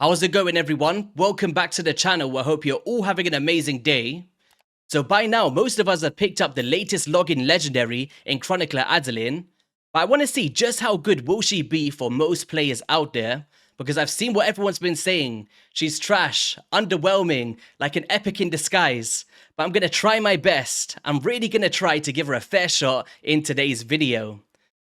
How's it going, everyone? Welcome back to the channel. I hope you're all having an amazing day. So by now, most of us have picked up the latest login legendary in Chronicler ADELYN, but I want to see just how good will she be for most players out there, because I've seen what everyone's been saying. She's trash, underwhelming, like an epic in disguise, but I'm going to try my best. I'm really going to try to give her a fair shot in today's video.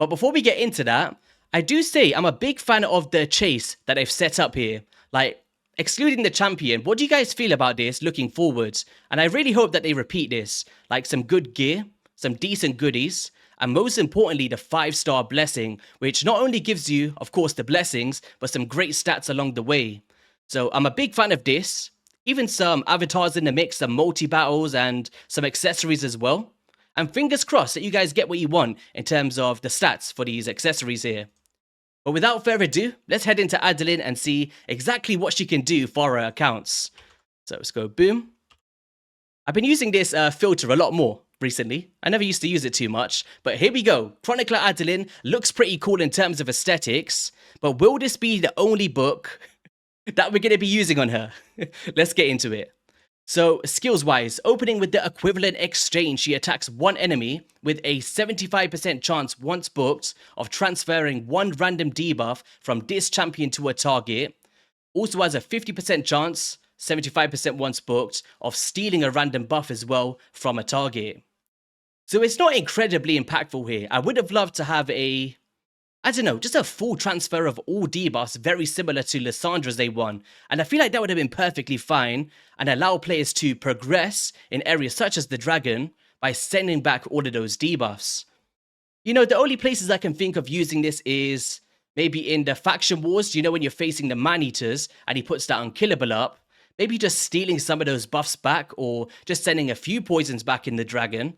But before we get into that, I do say I'm a big fan of the chase that they've set up here. Like, excluding the champion, what do you guys feel about this looking forwards? And I really hope that they repeat this. Like some good gear, some decent goodies, and most importantly, the 5-star blessing, which not only gives you, of course, the blessings, but some great stats along the way. So I'm a big fan of this. Even some avatars in the mix, some multi-battles, and some accessories as well. And fingers crossed that you guys get what you want in terms of the stats for these accessories here. But without further ado, let's head into ADELYN and see exactly what she can do for her accounts. So let's go boom. I've been using this filter a lot more recently. I never used to use it too much, but here we go. Chronicler ADELYN looks pretty cool in terms of aesthetics, but will this be the only book that we're going to be using on her? Let's get into it. So, skills-wise, opening with the equivalent exchange, she attacks one enemy with a 75% chance once booked of transferring one random debuff from this champion to a target. Also has a 50% chance, 75% once booked, of stealing a random buff as well from a target. So it's not incredibly impactful here. I would have loved to have just a full transfer of all debuffs very similar to Lissandra's A1. And I feel like that would have been perfectly fine and allow players to progress in areas such as the dragon by sending back all of those debuffs. You know, the only places I can think of using this is maybe in the faction wars, you know, when you're facing the man-eaters and he puts that unkillable up, maybe just stealing some of those buffs back or just sending a few poisons back in the dragon.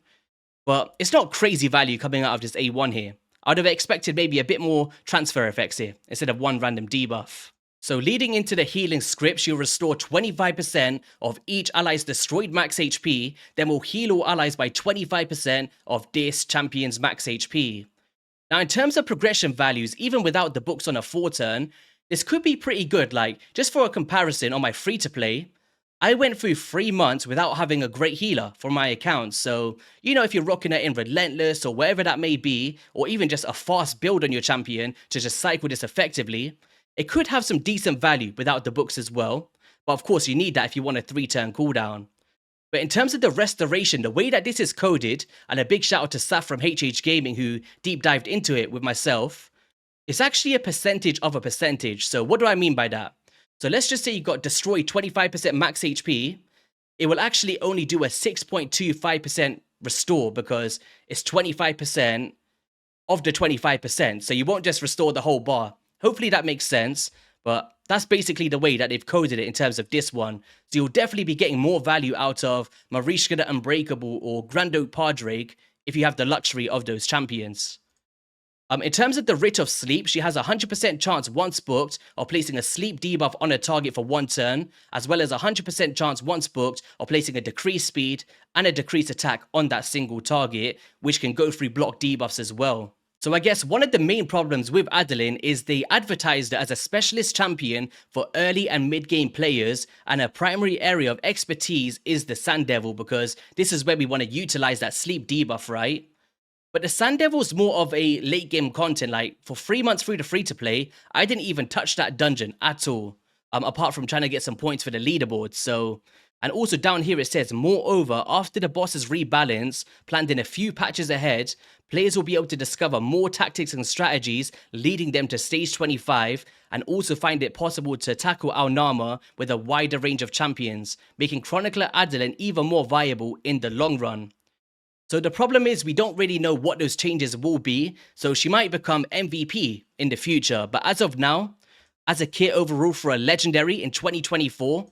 But it's not crazy value coming out of this A1 here. I'd have expected maybe a bit more transfer effects here, instead of one random debuff. So leading into the healing script, she'll restore 25% of each ally's destroyed max HP, then will heal all allies by 25% of this champion's max HP. Now in terms of progression values, even without the books on a 4-turn, this could be pretty good. Like, just for a comparison, on my free-to-play, I went through 3 months without having a great healer for my account. So, you know, if you're rocking it in Relentless or wherever that may be, or even just a fast build on your champion to just cycle this effectively, it could have some decent value without the books as well. But of course, you need that if you want a 3-turn cooldown. But in terms of the restoration, the way that this is coded, and a big shout out to Saf from HH Gaming who deep dived into it with myself, it's actually a percentage of a percentage. So what do I mean by that? So let's just say you got destroyed 25% max HP. It will actually only do a 6.25% restore because it's 25% of the 25%. So you won't just restore the whole bar. Hopefully that makes sense. But that's basically the way that they've coded it in terms of this one. So you'll definitely be getting more value out of Mariska the Unbreakable or Grand Oak Pardrake if you have the luxury of those champions. In terms of the Writ of Sleep, she has a 100% chance once booked of placing a sleep debuff on a target for 1 turn, as well as a 100% chance once booked of placing a decreased speed and a decreased attack on that single target, which can go through block debuffs as well. So I guess one of the main problems with ADELYN is they advertised her as a specialist champion for early and mid-game players, and her primary area of expertise is the Sand Devil, because this is where we want to utilize that sleep debuff, right? But the Sand Devil's more of a late game content. Like, for 3 months through the free-to-play, I didn't even touch that dungeon at all, apart from trying to get some points for the leaderboard. So, and also down here it says, moreover, after the boss is rebalanced, planned in a few patches ahead, players will be able to discover more tactics and strategies, leading them to stage 25, and also find it possible to tackle Al-Nama with a wider range of champions, making Chronicler ADELYN even more viable in the long run. So the problem is we don't really know what those changes will be, so she might become MVP in the future. But as of now, as a kit overall for a legendary in 2024,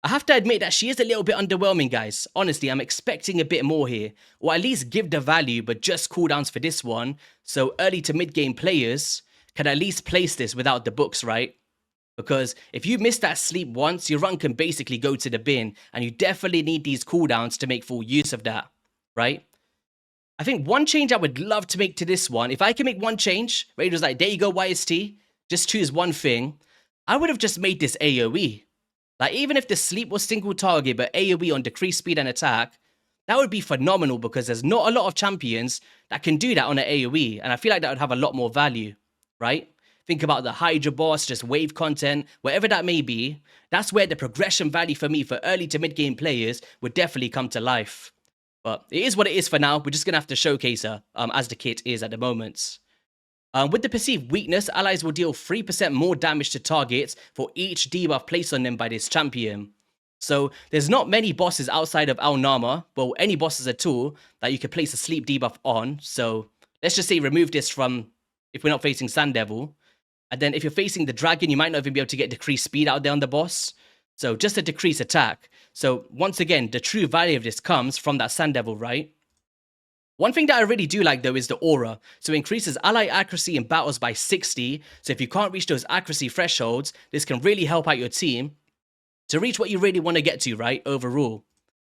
I have to admit that she is a little bit underwhelming, guys. Honestly, I'm expecting a bit more here, or at least give the value, but just cooldowns for this one, so early to mid-game players can at least place this without the books, right? Because if you miss that sleep once, your run can basically go to the bin, and you definitely need these cooldowns to make full use of that. Right? I think one change I would love to make to this one, if I can make one change, Raider's like, there you go, YST, just choose one thing. I would have just made this AoE. Like, even if the sleep was single target, but AoE on decreased speed and attack, that would be phenomenal because there's not a lot of champions that can do that on an AoE, and I feel like that would have a lot more value, right? Think about the Hydra boss, just wave content, whatever that may be. That's where the progression value for me for early to mid-game players would definitely come to life. But it is what it is for now. We're just going to have to showcase her as the kit is at the moment. With the perceived weakness, allies will deal 3% more damage to targets for each debuff placed on them by this champion. So there's not many bosses outside of Al-Nama, well, any bosses at all, that you could place a sleep debuff on. So let's just say remove this from, if we're not facing Sand Devil. And then if you're facing the dragon, you might not even be able to get decreased speed out there on the boss. So just a decreased attack. So once again, the true value of this comes from that Sand Devil, right? One thing that I really do like though is the aura. So it increases ally accuracy in battles by 60. So if you can't reach those accuracy thresholds, this can really help out your team to reach what you really want to get to, right, overall.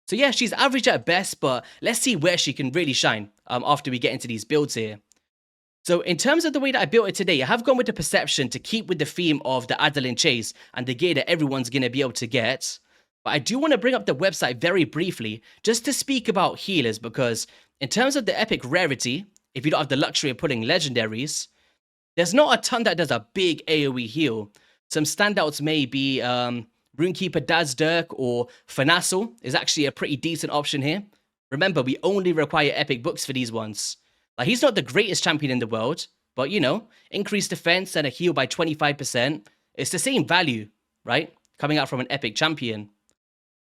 So yeah, she's average at best, but let's see where she can really shine after we get into these builds here. So in terms of the way that I built it today, I have gone with the perception to keep with the theme of the Adolyn chase and the gear that everyone's going to be able to get. But I do want to bring up the website very briefly just to speak about healers, because in terms of the epic rarity, if you don't have the luxury of pulling legendaries, there's not a ton that does a big AoE heal. Some standouts may be Runekeeper Dazdirk or Fanassel is actually a pretty decent option here. Remember, we only require epic books for these ones. Like, he's not the greatest champion in the world, but, you know, increased defense and a heal by 25%. It's the same value, right? Coming out from an epic champion.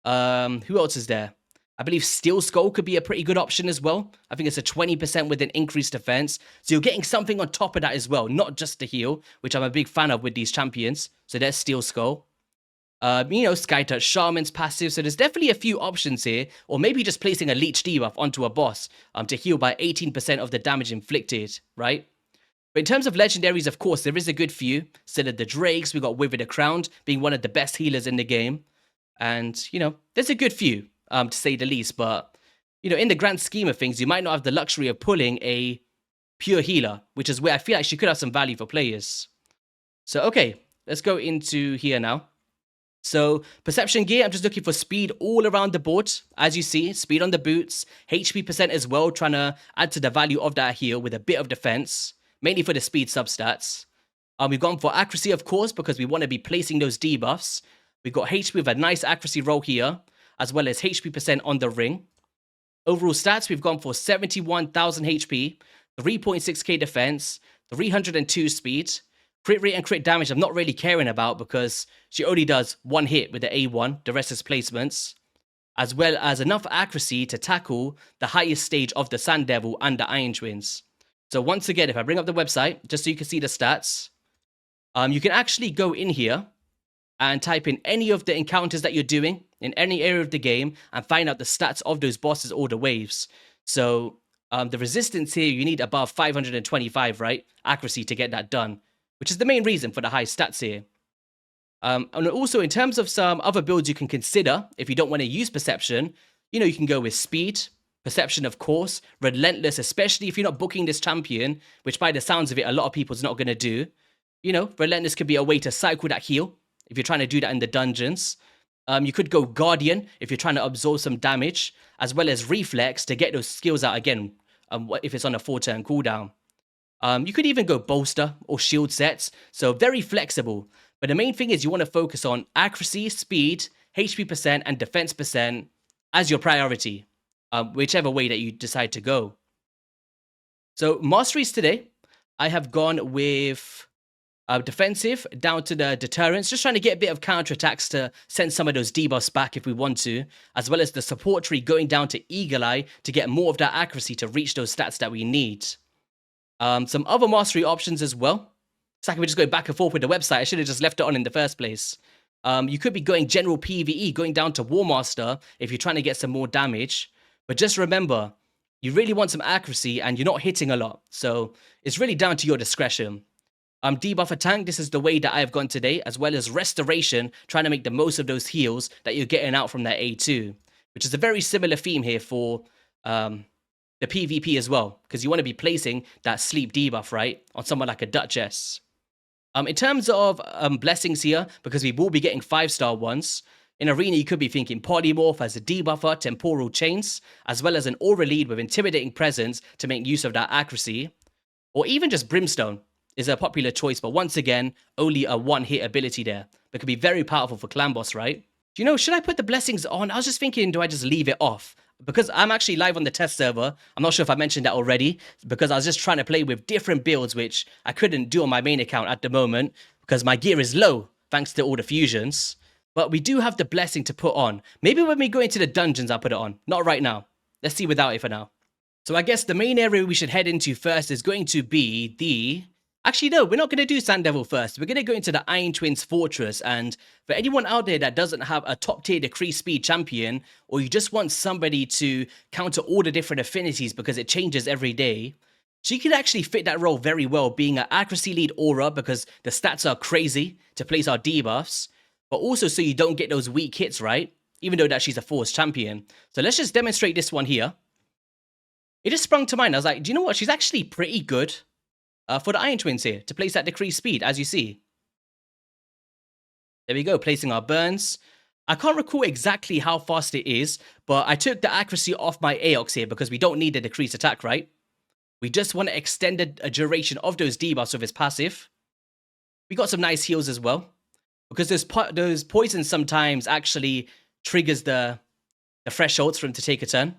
Who else is there? I believe Steel Skull could be a pretty good option as well. I think it's a 20% with an increased defense. So you're getting something on top of that as well, not just the heal, which I'm a big fan of with these champions. So there's Steel Skull. You know, Skytouch Shaman's passive. So there's definitely a few options here. Or maybe just placing a leech debuff onto a boss to heal by 18% of the damage inflicted, right? But in terms of legendaries, of course, there is a good few. Still the Drakes, we got Wither the Crowned, being one of the best healers in the game. And, you know, there's a good few, to say the least. But, you know, in the grand scheme of things, you might not have the luxury of pulling a pure healer, which is where I feel like she could have some value for players. So, okay, let's go into here now. So, perception gear, I'm just looking for speed all around the board. As you see, speed on the boots, HP percent as well, trying to add to the value of that heal with a bit of defense, mainly for the speed substats. We've gone for accuracy, of course, because we want to be placing those debuffs. We've got HP with a nice accuracy roll here, as well as HP percent on the ring. Overall stats, we've gone for 71,000 HP, 3.6k defense, 302 speed. Crit rate and crit damage I'm not really caring about because she only does one hit with the A1, the rest is placements, as well as enough accuracy to tackle the highest stage of the Sand Devil and the Iron Twins. So once again, if I bring up the website, just so you can see the stats, you can actually go in here and type in any of the encounters that you're doing in any area of the game and find out the stats of those bosses or the waves. So the resistance here, you need above 525, right? Accuracy to get that done, which is the main reason for the high stats here. And also, in terms of some other builds you can consider, if you don't want to use Perception, you know, you can go with Speed, Perception, of course, Relentless, especially if you're not booking this champion, which by the sounds of it, a lot of people's not going to do. You know, Relentless could be a way to cycle that heal, if you're trying to do that in the dungeons. You could go Guardian, if you're trying to absorb some damage, as well as Reflex to get those skills out again, if it's on a 4-turn cooldown. You could even go bolster or shield sets, so very flexible. But the main thing is you want to focus on accuracy, speed, HP percent, and defense percent as your priority, whichever way that you decide to go. So Masteries today, I have gone with defensive down to the deterrence, just trying to get a bit of counterattacks to send some of those debuffs back if we want to, as well as the support tree going down to Eagle Eye to get more of that accuracy to reach those stats that we need. Some other mastery options as well. It's like we're just going back and forth with the website. I should have just left it on in the first place. You could be going general PvE, going down to War Master if you're trying to get some more damage. But just remember, you really want some accuracy and you're not hitting a lot. So it's really down to your discretion. Debuff a tank, this is the way that I have gone today, as well as restoration, trying to make the most of those heals that you're getting out from that A2, which is a very similar theme here for the PvP as well, because you want to be placing that sleep debuff, right, on someone like a Duchess. In terms of blessings here, because we will be getting 5-star ones, in Arena you could be thinking Polymorph as a debuffer, Temporal Chains, as well as an Aura Lead with Intimidating Presence to make use of that accuracy, or even just Brimstone is a popular choice, but once again, only a one-hit ability there, but could be very powerful for Clan Boss, right? Do you know, should I put the blessings on? I was just thinking, do I just leave it off? Because I'm actually live on the test server. I'm not sure if I mentioned that already, because I was just trying to play with different builds, which I couldn't do on my main account at the moment, because my gear is low, thanks to all the fusions. But we do have the blessing to put on. Maybe when we go into the dungeons, I'll put it on. Not right now. Let's see without it for now. So I guess the main area we should head into first is going to be the... Actually, no, we're not going to do Sand Devil first. We're going to go into the Iron Twins Fortress. And for anyone out there that doesn't have a top tier decrease speed champion, or you just want somebody to counter all the different affinities because it changes every day, she could actually fit that role very well, being an accuracy lead aura because the stats are crazy to place our debuffs, but also so you don't get those weak hits, right? Even though that she's a force champion. So let's just demonstrate this one here. It just sprung to mind. I was like, do you know what? She's actually pretty good. For the Iron Twins here, to place that decreased speed, as you see. There we go, placing our burns. I can't recall exactly how fast it is, but I took the accuracy off my Aox here because we don't need the decreased attack, right? We just want to extend a duration of those debuffs with his passive. We got some nice heals as well, because those poisons sometimes actually triggers the thresholds for him to take a turn.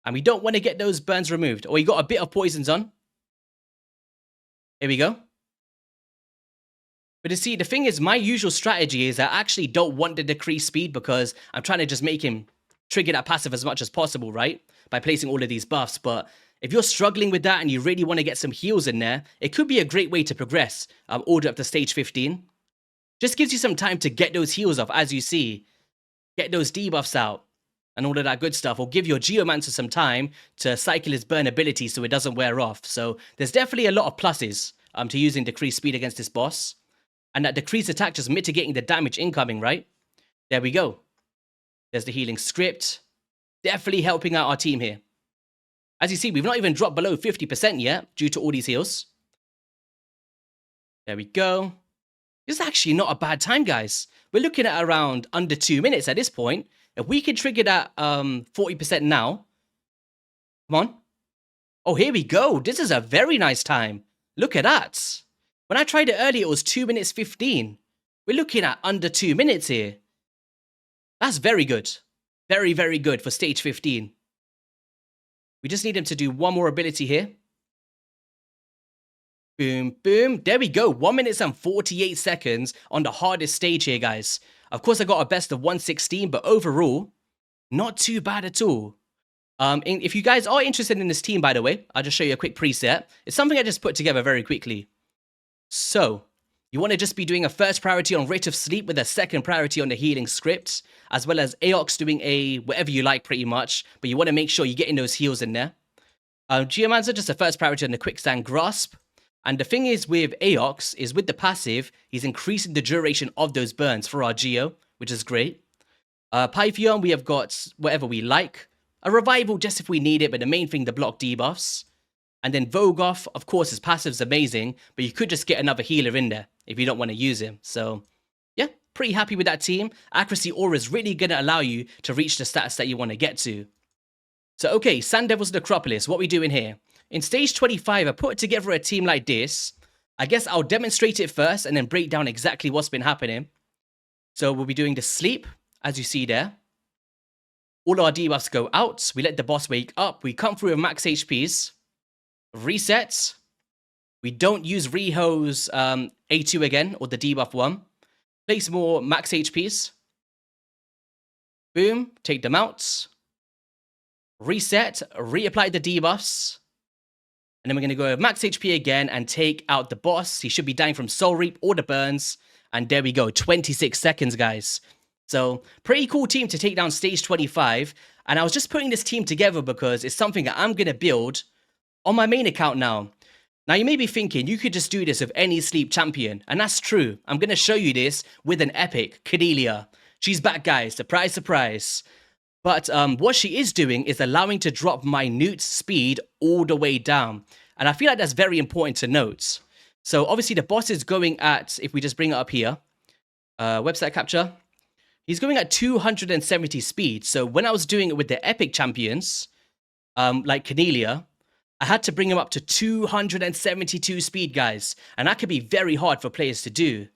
And we don't want to get those burns removed. Or you got a bit of poisons on. Here we go. But you see, the thing is, my usual strategy is I actually don't want the decreased speed because I'm trying to just make him trigger that passive as much as possible, right? By placing all of these buffs. But if you're struggling with that and you really want to get some heals in there, it could be a great way to progress all the way up to stage 15. Just gives you some time to get those heals off, as you see. Get those debuffs out and all of that good stuff. Or give your Geomancer some time to cycle his burn ability so it doesn't wear off. So there's definitely a lot of pluses to using decreased speed against this boss. And that decreased attack just mitigating the damage incoming, right? There we go. There's the healing script. Definitely helping out our team here. As you see, we've not even dropped below 50% yet due to all these heals. There we go. This is actually not a bad time, guys. We're looking at around under 2 minutes at this point. If we can trigger that 40% now. Come on. Oh, here we go. This is a very nice time. Look at that. When I tried it earlier, it was 2 minutes 15. We're looking at under 2 minutes here. That's very good. Very, very good for stage 15. We just need him to do one more ability here. Boom, boom. There we go. 1 minute and 48 seconds on the hardest stage here, guys. Of course, I got a best of 116, but overall, not too bad at all. If you guys are interested in this team, by the way, I'll just show you a quick preset. It's something I just put together very quickly. So, you want to just be doing a first priority on Rite of Sleep with a second priority on the healing script, as well as Aox doing a whatever you like pretty much, but you want to make sure you're getting those heals in there. Geomancer, just a first priority on the Quicksand Grasp. And the thing is with Aox, is with the passive, he's increasing the duration of those burns for our Geo, which is great. Pythion, we have got whatever we like. A Revival just if we need it, but the main thing, the block debuffs. And then Vogoth, of course, his passive's amazing, but you could just get another healer in there if you don't want to use him. So, yeah, pretty happy with that team. Accuracy Aura is really going to allow you to reach the stats that you want to get to. So, okay, Sand Devil's Necropolis, what we doing here? In stage 25, I put together a team like this. I guess I'll demonstrate it first and then break down exactly what's been happening. So we'll be doing the sleep, as you see there. All our debuffs go out. We let the boss wake up. We come through with max HPs. Resets. We don't use Riho's A2 again, or the debuff one. Place more max HPs. Boom. Take them out. Reset. Reapply the debuffs. And then we're going to go with max HP again and take out the boss. He should be dying from Soul Reap or the burns. And there we go. 26 seconds, guys. So, pretty cool team to take down stage 25. And I was just putting this team together because it's something that I'm going to build on my main account now. Now, you may be thinking, you could just do this with any sleep champion. And that's true. I'm going to show you this with an epic, Cordelia. She's back, guys. Surprise, surprise. But what she is doing is allowing to drop minute speed all the way down. And I feel like that's very important to note. So obviously the boss is going at, if we just bring it up here, website capture, he's going at 270 speed. So when I was doing it with the epic champions, like Cornelia, I had to bring him up to 272 speed, guys. And that could be very hard for players to do.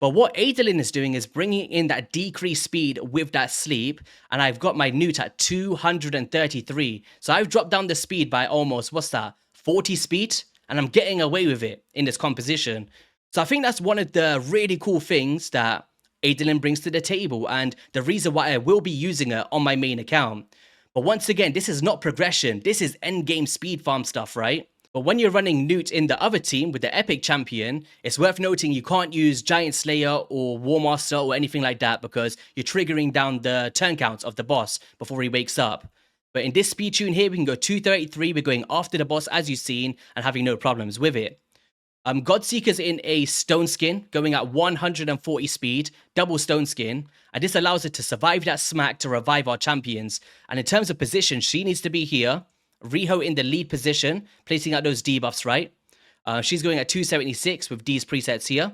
But what Adelyyn is doing is bringing in that decreased speed with that sleep. And I've got my newt at 233. So I've dropped down the speed by almost, what's that, 40 speed? And I'm getting away with it in this composition. So I think that's one of the really cool things that Adelyyn brings to the table. And the reason why I will be using it on my main account. But once again, this is not progression. This is endgame speed farm stuff, right? But when you're running Newt in the other team with the Epic Champion, it's worth noting you can't use Giant Slayer or War Master or anything like that because you're triggering down the turn counts of the boss before he wakes up. But in this speed tune here, we can go 233. We're going after the boss as you've seen and having no problems with it. Godseeker's in a stone skin, going at 140 speed, double stone skin, and this allows it to survive that smack to revive our champions. And in terms of position, she needs to be here. Riho in the lead position, placing out those debuffs, right? She's going at 276 with these presets here.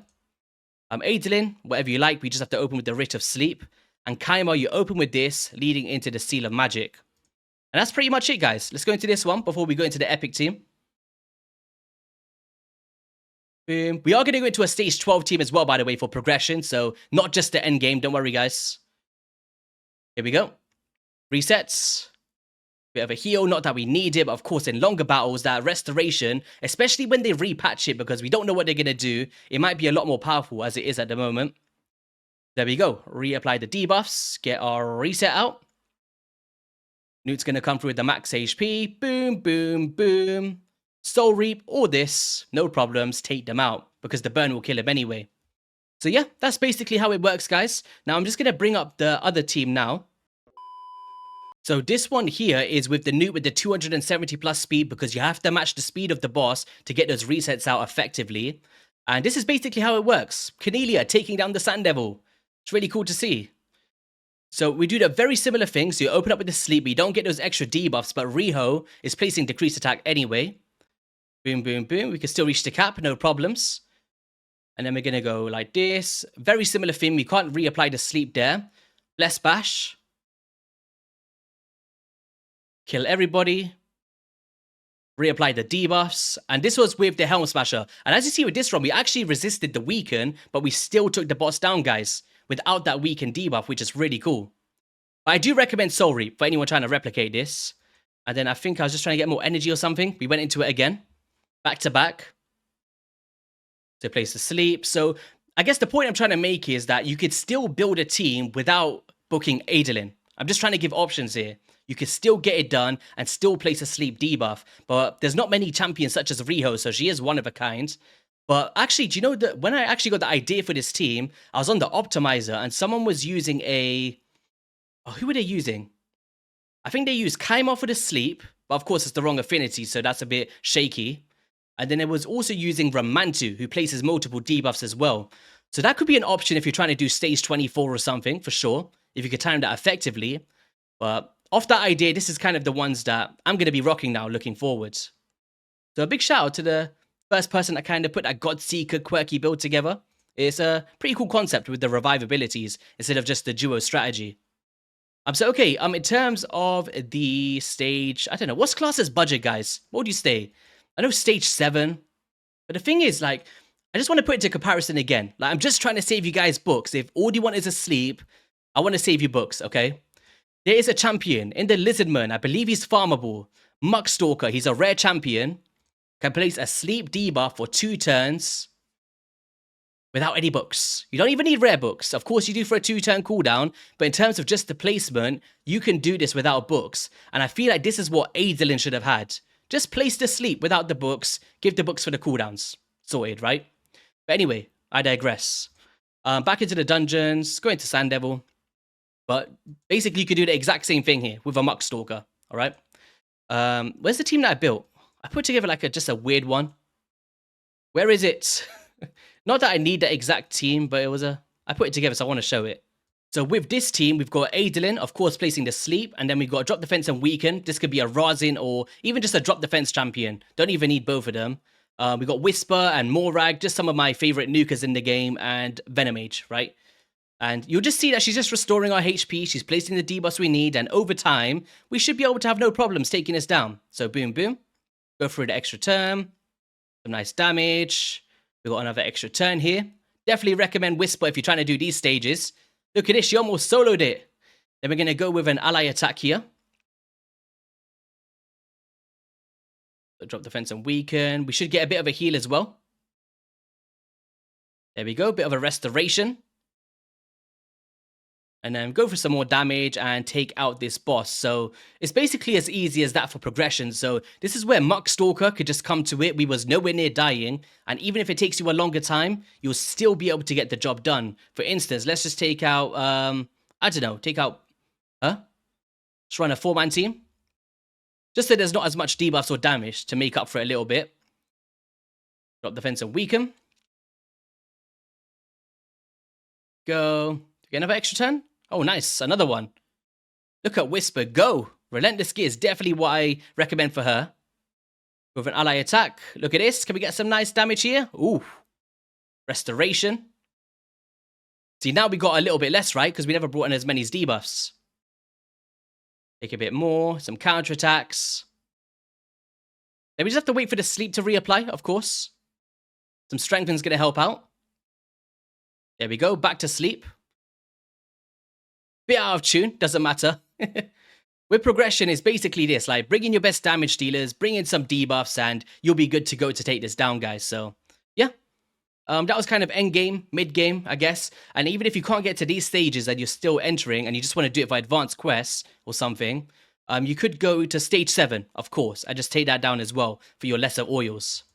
Adelyyn, whatever you like, we just have to open with the Writ of Sleep. And Kaima, you open with this, leading into the Seal of Magic. And that's pretty much it, guys. Let's go into this one before we go into the Epic team. Boom. We are going to go into a stage 12 team as well, by the way, for progression. So not just the end game. Don't worry, guys. Here we go. Resets. Bit of a heal. Not that we need it, but of course in longer battles, that restoration, especially when they repatch it because we don't know what they're going to do, it might be a lot more powerful as it is at the moment. There we go. Reapply the debuffs. Get our reset out. Newt's going to come through with the max HP. Boom, boom, boom. Soul Reap or this, no problems, take them out because the burn will kill him anyway. So yeah, that's basically how it works, guys. Now I'm just going to bring up the other team now. So this one here is with the Newt with the 270 plus speed because you have to match the speed of the boss to get those resets out effectively. And this is basically how it works. Cornelia taking down the Sand Devil. It's really cool to see. So we do the very similar thing. So you open up with the sleep, but you don't get those extra debuffs, but Riho is placing decreased attack anyway. Boom, boom, boom. We can still reach the cap, no problems. And then we're going to go like this. Very similar thing. We can't reapply the sleep there. Bless Bash. Kill everybody. Reapply the debuffs. And this was with the Helm Smasher. And as you see with this run, we actually resisted the weaken, but we still took the boss down, guys, without that weaken debuff, which is really cool. But I do recommend Soul Reap for anyone trying to replicate this. And then I think I was just trying to get more energy or something. We went into it again. Back to back. To place the sleep. So I guess the point I'm trying to make is that you could still build a team without booking Adelyyn. I'm just trying to give options here. You could still get it done and still place a sleep debuff. But there's not many champions such as Riho, so she is one of a kind. But actually, do you know that when I actually got the idea for this team, I was on the optimizer and someone was using a... Oh, who were they using? I think they used Kaima for the sleep. But of course, it's the wrong affinity, so that's a bit shaky. And then it was also using Ramantu, who places multiple debuffs as well. So that could be an option if you're trying to do stage 24 or something, for sure. If you could time that effectively. But off that idea, this is kind of the ones that I'm going to be rocking now, looking forward. So a big shout out to the first person that kind of put that Godseeker quirky build together. It's a pretty cool concept with the revive abilities instead of just the duo strategy. So okay, in terms of the stage, I don't know, what's class's budget, guys? What would you say? I know stage 7, but the thing is, like, I just want to put it into comparison again. Like, I'm just trying to save you guys books. If all you want is a sleep, I want to save you books, okay? There is a champion in the Lizardman. I believe he's farmable. Muckstalker, he's a rare champion. Can place a sleep debuff for 2 turns without any books. You don't even need rare books. Of course, you do for a 2-turn cooldown, but in terms of just the placement, you can do this without books. And I feel like this is what Adelyyn should have had. Just place the sleep without the books. Give the books for the cooldowns. Sorted, right? But anyway, I digress. Back into the dungeons. Go into Sand Devil. But basically, you could do the exact same thing here with a Muckstalker. All right? Where's the team that I built? I put together like just a weird one. Where is it? Not that I need the exact team, but it was I put it together, so I want to show it. So with this team, we've got Adelyyn, of course, placing the sleep, and then we've got drop defense and weaken. This could be a Razin or even just a drop defense champion. Don't even need both of them. We got Whisper and Morag, just some of my favorite nukers in the game, and Venomage, right? And you'll just see that she's just restoring our HP, she's placing the debuffs we need, and over time, we should be able to have no problems taking us down. So boom, boom. Go through the extra turn. Some nice damage. We got another extra turn here. Definitely recommend Whisper if you're trying to do these stages. Look at this, she almost soloed it. Then we're going to go with an ally attack here. So drop defense and weaken. We should get a bit of a heal as well. There we go, bit of a restoration. And then go for some more damage and take out this boss. So it's basically as easy as that for progression. So this is where Muck Stalker could just come to it. We was nowhere near dying. And even if it takes you a longer time, you'll still be able to get the job done. For instance, let's just take out, I don't know, take out, just run a 4-man team. Just so there's not as much debuffs or damage to make up for it a little bit. Drop defense and weaken. Go. Get another extra turn. Oh, nice. Another one. Look at Whisper. Go. Relentless Gear is definitely what I recommend for her. With an ally attack. Look at this. Can we get some nice damage here? Ooh. Restoration. See, now we got a little bit less, right? Because we never brought in as many debuffs. Take a bit more. Some counterattacks. Then we just have to wait for the sleep to reapply, of course. Some strengthen's going to help out. There we go. Back to sleep. Bit out of tune, doesn't matter. With progression, it's basically this, like bring in your best damage dealers, bring in some debuffs, and you'll be good to go to take this down, guys. So, yeah. That was kind of end game, mid game, I guess. And even if you can't get to these stages and you're still entering and you just want to do it for advanced quests or something, you could go to stage 7, of course, and just take that down as well for your lesser oils.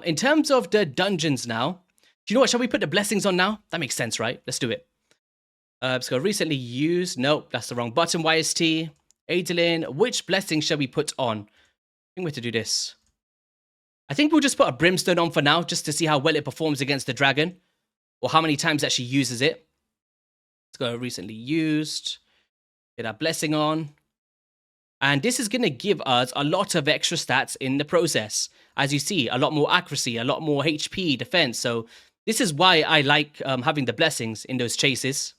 In terms of the dungeons now, do you know what? Shall we put the blessings on now? That makes sense, right? Let's do it. Let's go recently used. Nope, that's the wrong button. YST. Adolyn. Which blessing shall we put on? I think we have to do this. I think we'll just put a brimstone on for now, just to see how well it performs against the dragon. Or how many times that she uses it. Let's go recently used. Get our blessing on. And this is going to give us a lot of extra stats in the process. As you see, a lot more accuracy, a lot more HP, defense. So this is why I like having the blessings in those chases.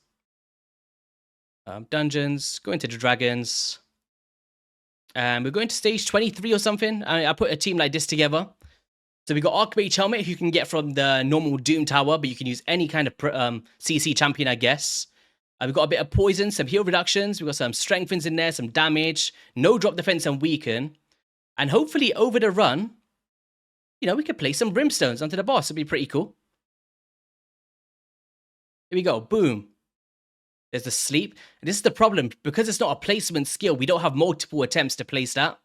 Dungeons, going to the dragons. And we're going to stage 23 or something. I put a team like this together. So we got Archmage Helmet, who you can get from the normal Doom Tower, but you can use any kind of CC champion, I guess. We've got a bit of poison, some heal reductions. We've got some strengthens in there, some damage, no drop defense and weaken. And hopefully over the run, you know, we could place some brimstones onto the boss. It'd be pretty cool. Here we go. Boom. There's the sleep. And this is the problem. Because it's not a placement skill, we don't have multiple attempts to place that.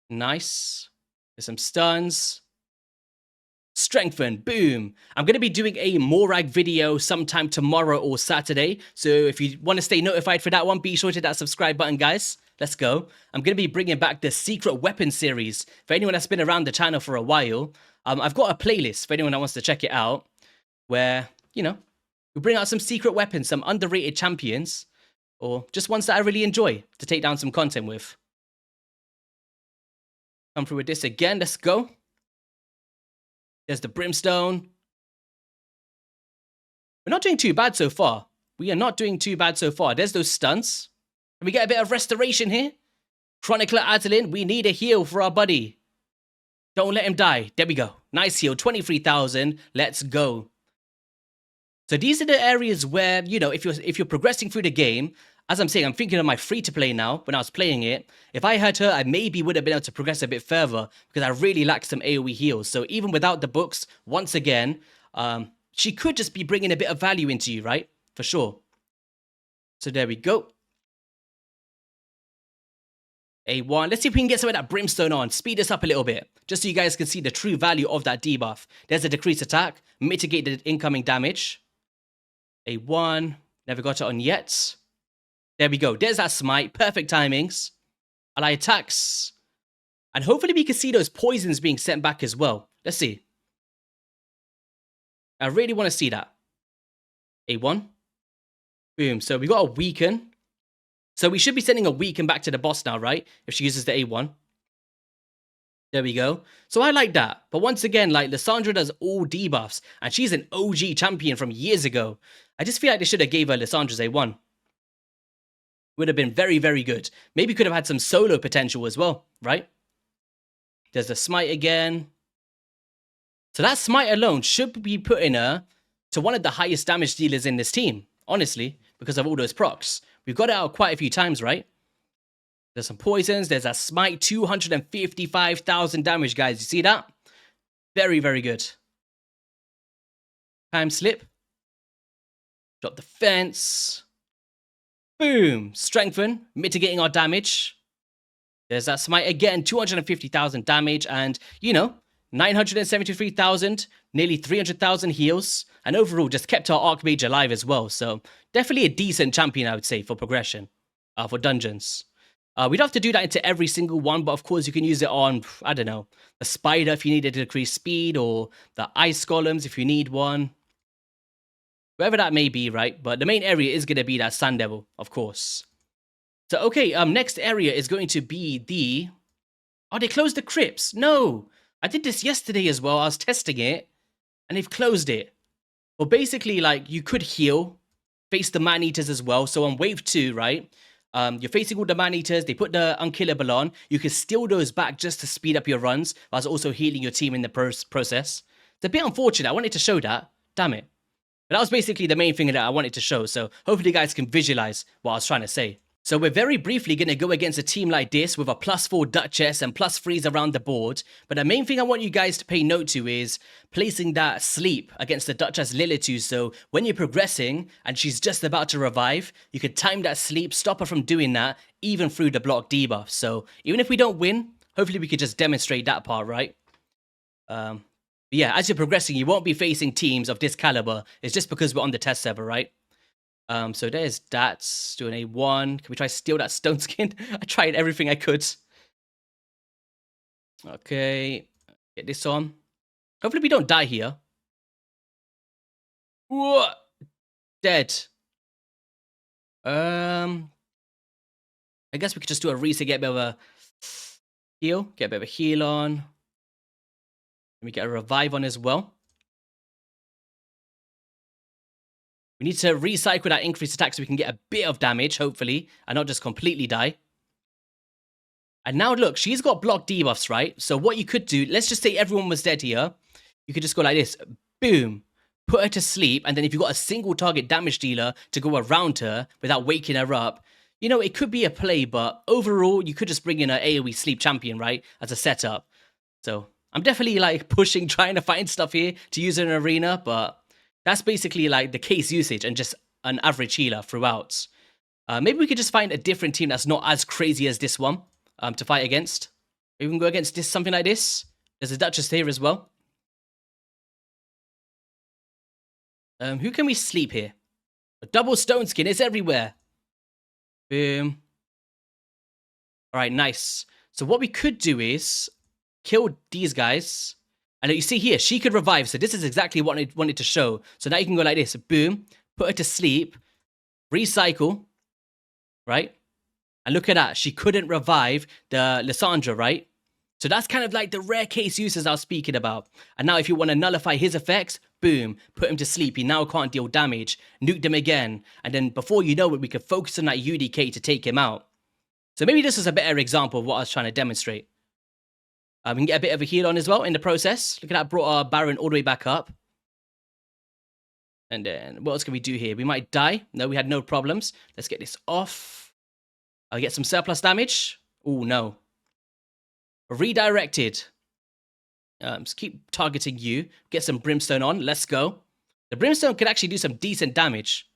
Nice. There's some stuns. Strengthen. Boom. I'm going to be doing a Morag video sometime tomorrow or Saturday. So if you want to stay notified for that one, be sure to hit that subscribe button, guys. Let's go. I'm going to be bringing back the Secret Weapon series. For anyone that's been around the channel for a while, I've got a playlist for anyone that wants to check it out. Where, you know, we bring out some secret weapons, some underrated champions. Or just ones that I really enjoy to take down some content with. Come through with this again. Let's go. There's the brimstone. We're not doing too bad so far. We are not doing too bad so far. There's those stunts. Can we get a bit of restoration here? Chronicler Adolyn, we need a heal for our buddy. Don't let him die. There we go. Nice heal. 23,000. Let's go. So these are the areas where, you know, if you're progressing through the game, as I'm saying, I'm thinking of my free-to-play now, when I was playing it. If I had her, I maybe would have been able to progress a bit further, because I really lack some AoE heals. So even without the books, once again, she could just be bringing a bit of value into you, right? For sure. So there we go. A1. Let's see if we can get some of that brimstone on. Speed this up a little bit, just so you guys can see the true value of that debuff. There's a decreased attack. Mitigate the incoming damage. A1. Never got it on yet. There we go. There's that smite. Perfect timings. Ally attacks. And hopefully we can see those poisons being sent back as well. Let's see. I really want to see that. A1. Boom. So we got a weaken. So we should be sending a weaken back to the boss now, right? If she uses the A1. There we go. So I like that. But once again, like, Lissandra does all debuffs, and she's an OG champion from years ago. I just feel like they should have gave her Lissandra's A1. Would have been very, very good. Maybe could have had some solo potential as well, right? There's the smite again. So that smite alone should be putting her to one of the highest damage dealers in this team, honestly, because of all those procs. We've got it out quite a few times, right? There's some poisons. There's a smite, 255,000 damage, guys. You see that? Very, very good. Time slip. Drop the fence. Boom. Strengthen. Mitigating our damage. There's that smite again. 250,000 damage. And, you know, 973,000. Nearly 300,000 heals. And overall, just kept our Archmage alive as well. So, definitely a decent champion, I would say, for progression. For dungeons. We don't have to do that into every single one, but of course you can use it on, I don't know, the spider if you needed to increase speed, or the ice golems if you need one. Wherever that may be, right? But the main area is going to be that Sand Devil, of course. So, okay, next area is going to be the... Oh, they closed the crypts. No! I did this yesterday as well. I was testing it, and they've closed it. Well, basically, like, you could heal, face the man-eaters as well. So on wave 2, right? You're facing all the man-eaters, they put the unkillable on, you can steal those back just to speed up your runs, whilst also healing your team in the process. It's a bit unfortunate, I wanted to show that, damn it. But that was basically the main thing that I wanted to show, so hopefully you guys can visualize what I was trying to say. So we're very briefly going to go against a team like this with a +4 Duchess and +3s around the board. But the main thing I want you guys to pay note to is placing that sleep against the Duchess Lilitu. So when you're progressing and she's just about to revive, you can time that sleep, stop her from doing that, even through the block debuff. So even if we don't win, hopefully we could just demonstrate that part, right? Yeah, as you're progressing, you won't be facing teams of this caliber. It's just because we're on the test server, right? So there's that, doing A1. Can we try to steal that stone skin? I tried everything I could. Okay, get this on. Hopefully we don't die here. Whoa! Dead. I guess we could just do a reset, get a bit of a heal. Get a bit of a heal on. Let me get a revive on as well. We need to recycle that increased attack so we can get a bit of damage, hopefully, and not just completely die. And now look, she's got block debuffs, right? So what you could do, let's just say everyone was dead here. You could just go like this, boom, put her to sleep, and then if you've got a single target damage dealer to go around her without waking her up, you know, it could be a play, but overall, you could just bring in an AoE sleep champion, right, as a setup. So I'm definitely like pushing, trying to find stuff here to use in an arena, but that's basically like the case usage and just an average healer throughout. Maybe we could just find a different team that's not as crazy as this one to fight against. Maybe we can go against this, something like this. There's a Duchess here as well. Who can we sleep here? A double stone skin, it's everywhere. Boom. All right, nice. So what we could do is kill these guys. And you see here, she could revive. So this is exactly what I wanted to show. So now you can go like this. Boom. Put her to sleep. Recycle. Right? And look at that. She couldn't revive the Lissandra, right? So that's kind of like the rare case uses I was speaking about. And now if you want to nullify his effects, boom. Put him to sleep. He now can't deal damage. Nuke him again. And then before you know it, we could focus on that UDK to take him out. So maybe this is a better example of what I was trying to demonstrate. We can get a bit of a heal on as well in the process. Look at that, brought our Baron all the way back up. And then, what else can we do here? We might die. No, we had no problems. Let's get this off. I'll get some surplus damage. Oh, no. Redirected. Just keep targeting you. Get some Brimstone on. Let's go. The Brimstone could actually do some decent damage.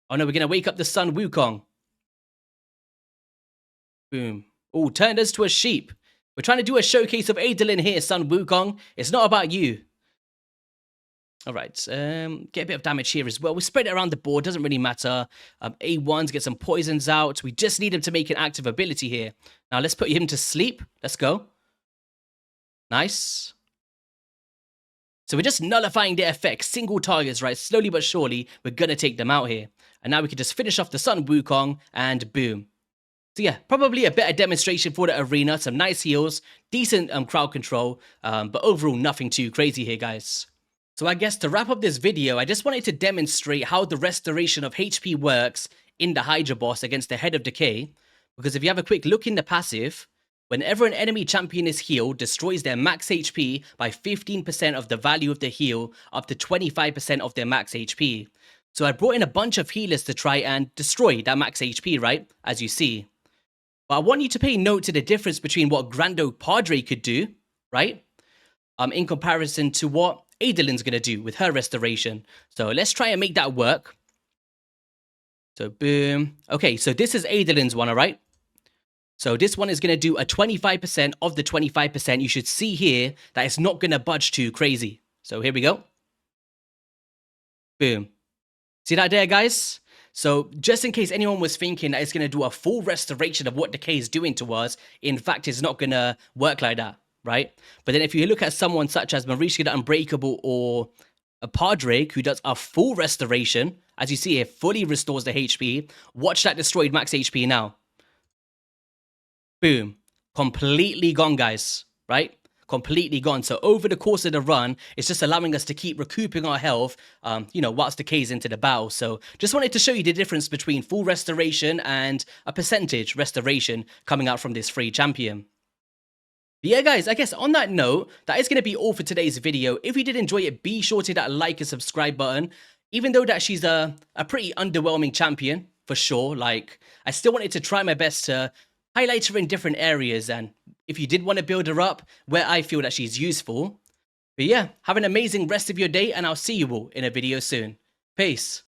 Oh, no, we're going to wake up the Sun Wukong. Boom. Oh, turned us to a sheep. We're trying to do a showcase of Adolyn here, Sun Wukong. It's not about you. All right, get a bit of damage here as well. We spread it around the board, doesn't really matter. A1s, get some poisons out. We just need him to make an active ability here. Now let's put him to sleep. Let's go. Nice. So we're just nullifying their effects, single targets, right? Slowly but surely, we're going to take them out here. And now we can just finish off the Sun Wukong and boom. So yeah, probably a better demonstration for the arena. Some nice heals, decent crowd control, but overall nothing too crazy here, guys. So I guess to wrap up this video, I just wanted to demonstrate how the restoration of HP works in the Hydra boss against the Head of Decay. Because if you have a quick look in the passive, whenever an enemy champion is healed, destroys their max HP by 15% of the value of the heal, up to 25% of their max HP. So I brought in a bunch of healers to try and destroy that max HP, right? As you see. But I want you to pay note to the difference between what Grando Padre could do, right? In comparison to what Adelyn's going to do with her restoration. So let's try and make that work. So boom. Okay, so this is Adelyn's one, all right? So this one is going to do a 25% of the 25%. You should see here that it's not going to budge too crazy. So here we go. Boom. See that there, guys? So just in case anyone was thinking that it's going to do a full restoration of what Decay is doing to us, in fact, it's not going to work like that, right? But then if you look at someone such as Marisha the Unbreakable or a Padre who does a full restoration, as you see here, fully restores the HP. Watch that destroyed max HP now. Boom. Completely gone, guys, right? Completely gone. So over the course of the run, it's just allowing us to keep recouping our health, whilst Decay's into the battle. So just wanted to show you the difference between full restoration and a percentage restoration coming out from this free champion. But yeah, guys, I guess on that note, that is going to be all for today's video. If you did enjoy it, be sure to hit that like and subscribe button. Even though that she's a pretty underwhelming champion, for sure, like, I still wanted to try my best to highlight her in different areas, and if you did want to build her up where I feel that she's useful. But yeah, have an amazing rest of your day, and I'll see you all in a video soon. Peace.